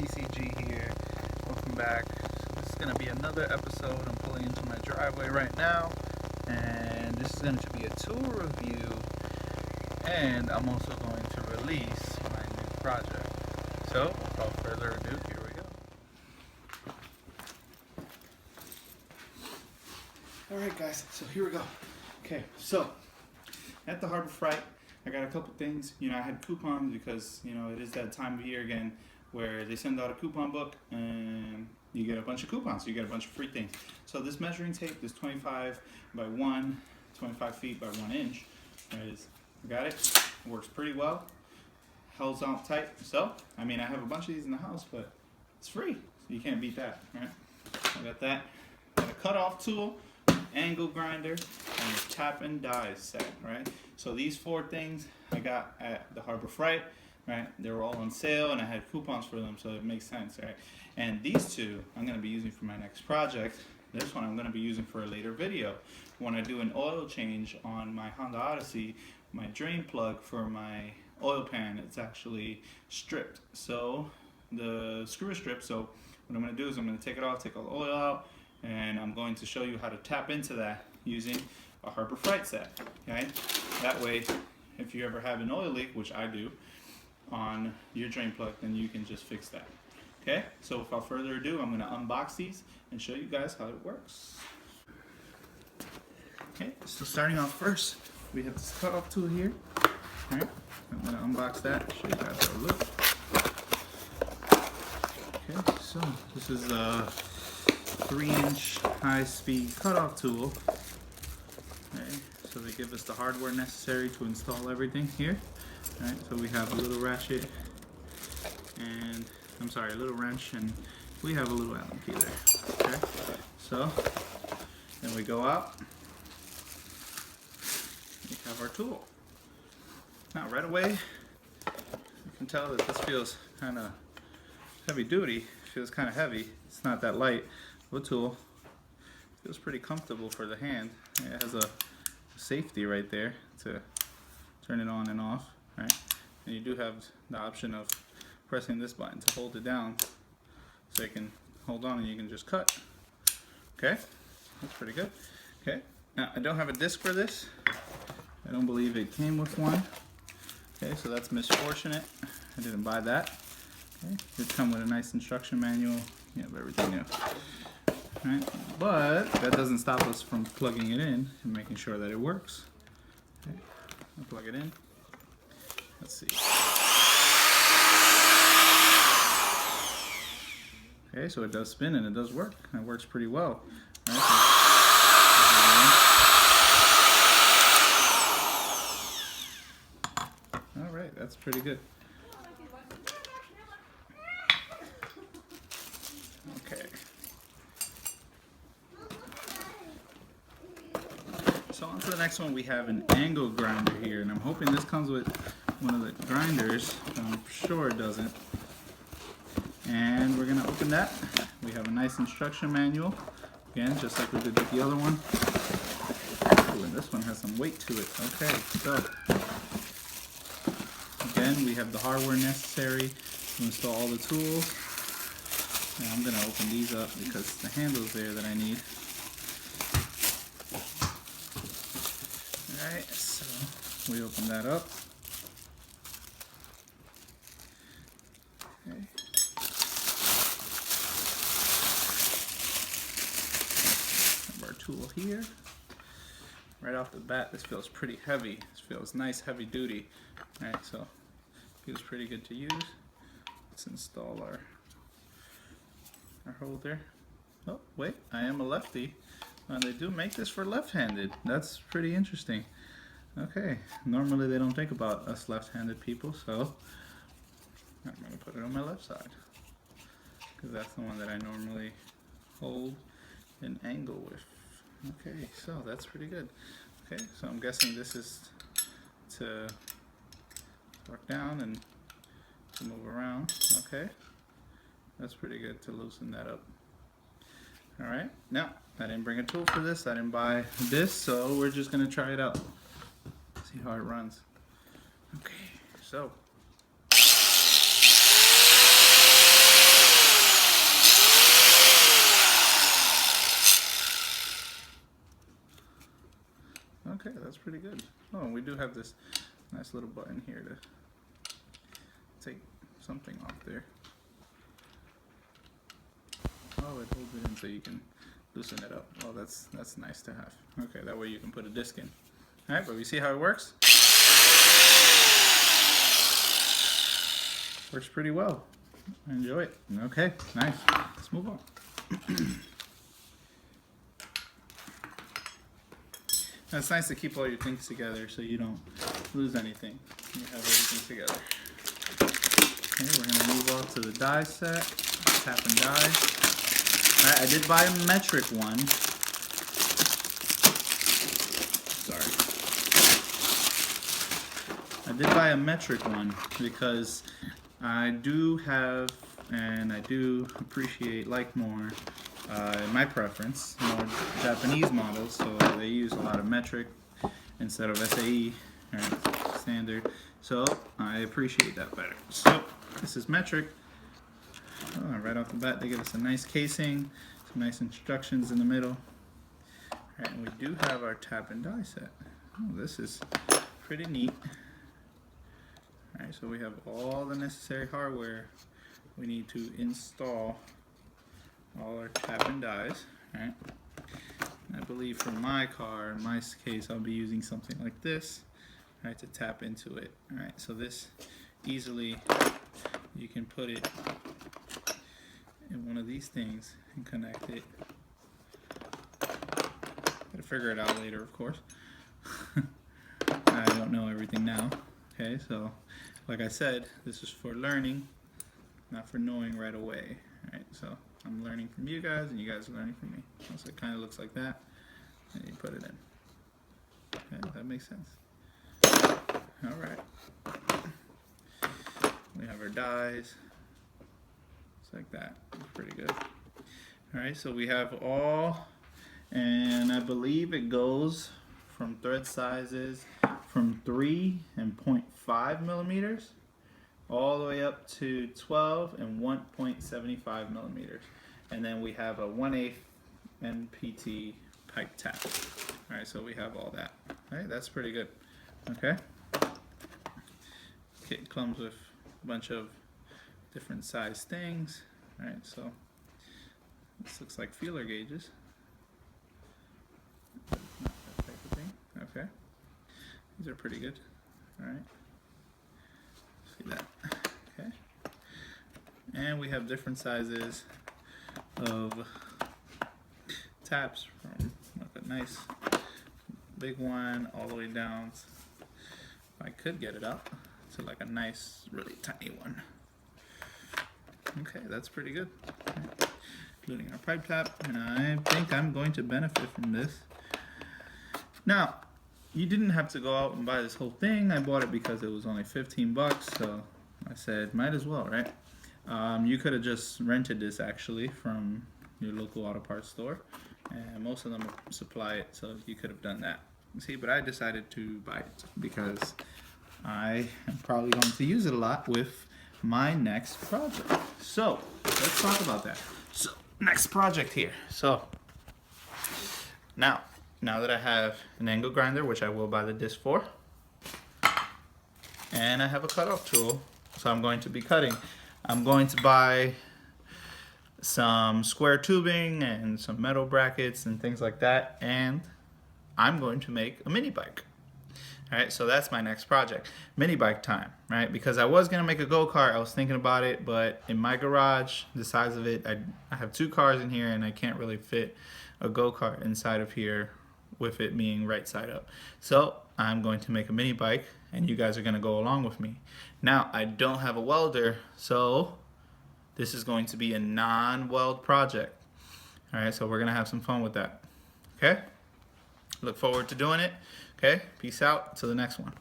TCG here. Welcome back. This is going to be another episode. I'm pulling into my driveway right now, and this is going to be a tool review, and I'm also going to release my new project. So, without further ado, here we go. Alright guys, so here we go. Okay, so at the Harbor Freight, I got a couple things. I had coupons because, it is that time of year again where they send out a coupon book and you get a bunch of coupons. You get a bunch of free things. So this measuring tape, this 25 by 25 feet by 1 inch. There it is. I got it. It works pretty well. Holds on tight. So, I have a bunch of these in the house, but it's free. So you can't beat that, right? I got that. Got a cutoff tool, angle grinder, and a tap and die set, right? So these 4 things I got at the Harbor Freight, right? They were all on sale and I had coupons for them, so it makes sense, right? And these 2 I'm gonna be using for my next project. This one I'm gonna be using for a later video. When I do an oil change on my Honda Odyssey, my drain plug for my oil pan, it's actually stripped. So the screw is stripped, so what I'm gonna do is I'm gonna take it off, take all the oil out, and I'm going to show you how to tap into that using a Harbor Freight set, okay? That way, if you ever have an oil leak, which I do, on your drain plug, then you can just fix that, okay? So without further ado, I'm gonna unbox these and show you guys how it works. Okay, so starting off first, we have this cutoff tool here, all right? I'm gonna unbox that, show you guys how it looks. Okay, so this is a 3-inch high-speed cutoff tool. Okay, so they give us the hardware necessary to install everything here. All right, so we have a little ratchet and a little wrench, and we have a little Allen key there. Okay, so then we go out. We have our tool. Now right away, you can tell that this feels kind of heavy duty. It feels kind of heavy. It's not that light. The tool feels pretty comfortable for the hand. It has a safety right there to turn it on and off, right? And you do have the option of pressing this button to hold it down, so you can hold on and you can just cut. Okay, that's pretty good. Okay, now I don't have a disc for this. I don't believe it came with one. Okay, so that's misfortunate. I didn't buy that. Okay, it did come with a nice instruction manual. You have everything new. Right, but that doesn't stop us from plugging it in and making sure that it works. Okay, I'll plug it in. Let's see. Okay, so it does spin and it does work. It works pretty well. All right, that's pretty good. Okay. So on to the next one, we have an angle grinder here, and I'm hoping this comes with one of the grinders. I'm sure it doesn't. And we're gonna open that. We have a nice instruction manual, again, just like we did with the other one. Ooh, and this one has some weight to it. Okay, so again, we have the hardware necessary to install all the tools. And I'm gonna open these up because the handle's there that I need. Alright, so we open that up. Okay. Have our tool here. Right off the bat, this feels pretty heavy. This feels nice, heavy duty. Alright, so feels pretty good to use. Let's install our holder. Oh, wait, I am a lefty. They do make this for left-handed. That's pretty interesting. Okay, normally they don't think about us left-handed people, so I'm going to put it on my left side because that's the one that I normally hold and angle with. Okay, so that's pretty good. Okay, so I'm guessing this is to work down and to move around. Okay, that's pretty good to loosen that up. Alright, now I didn't bring a tool for this, I didn't buy this, so we're just going to try it out. See how it runs. Okay, so pretty good. Oh, we do have this nice little button here to take something off there. Oh, it holds it in so you can loosen it up. Oh, that's nice to have. Okay, that way you can put a disc in. All right, but we see how it works. Works pretty well. Enjoy it. Okay, nice. Let's move on. It's nice to keep all your things together so you don't lose anything. You have everything together. Okay, we're going to move on to the die set. Tap and die. Alright, I did buy a metric one. Sorry. I did buy a metric one because I do have, and I do appreciate, like more, in my preference, more Japanese models, so they use a lot of metric instead of SAE, or standard, so I appreciate that better. So, this is metric. Oh, right off the bat, they give us a nice casing, some nice instructions in the middle. Alright, and we do have our tap and die set. Oh, this is pretty neat. Alright, so we have all the necessary hardware we need to install all our tap and dies. Alright, I believe for my car, in my case, I'll be using something like this, right, to tap into it. Alright, so this easily, you can put it in one of these things and connect it. Gotta figure it out later, of course. I don't know everything now. Okay, so like I said, this is for learning, not for knowing right away. Alright, so I'm learning from you guys and you guys are learning from me. So it kind of looks like that, and you put it in. Okay, that makes sense. Alright. We have our dies. It's like that. It's pretty good. Alright, so we have all, and I believe it goes from thread sizes from 3 and 0.5 millimeters all the way up to 12 and 1.75 millimeters. And then we have a 1/8 NPT pipe tap. Alright, so we have all that. Alright, that's pretty good. Okay. Kit comes with a bunch of different size things. Alright, so this looks like feeler gauges. Not that type of thing. Okay. These are pretty good. Alright. See that. Okay. And we have different sizes of taps from like a nice big one all the way down. If I could get it up to like a nice, really tiny one. Okay, that's pretty good. Okay. Including our pipe tap, and I think I'm going to benefit from this. Now, you didn't have to go out and buy this whole thing. I bought it because it was only 15 bucks, so I said, might as well, right? You could have just rented this actually from your local auto parts store, and most of them supply it, so you could have done that. See, but I decided to buy it because I am probably going to use it a lot with my next project. So, let's talk about that. So, next project here. So, now that I have an angle grinder, which I will buy the disc for, and I have a cutoff tool, so I'm going to be cutting. I'm going to buy some square tubing and some metal brackets and things like that, and I'm going to make a mini bike. Alright, so that's my next project. Mini bike time, right? Because I was going to make a go-kart, I was thinking about it, but in my garage, the size of it, I have 2 cars in here and I can't really fit a go-kart inside of here with it being right side up. So I'm going to make a mini bike and you guys are going to go along with me. Now, I don't have a welder, so this is going to be a non-weld project. Alright, so we're going to have some fun with that. Okay? Look forward to doing it. Okay, peace out. Till the next one.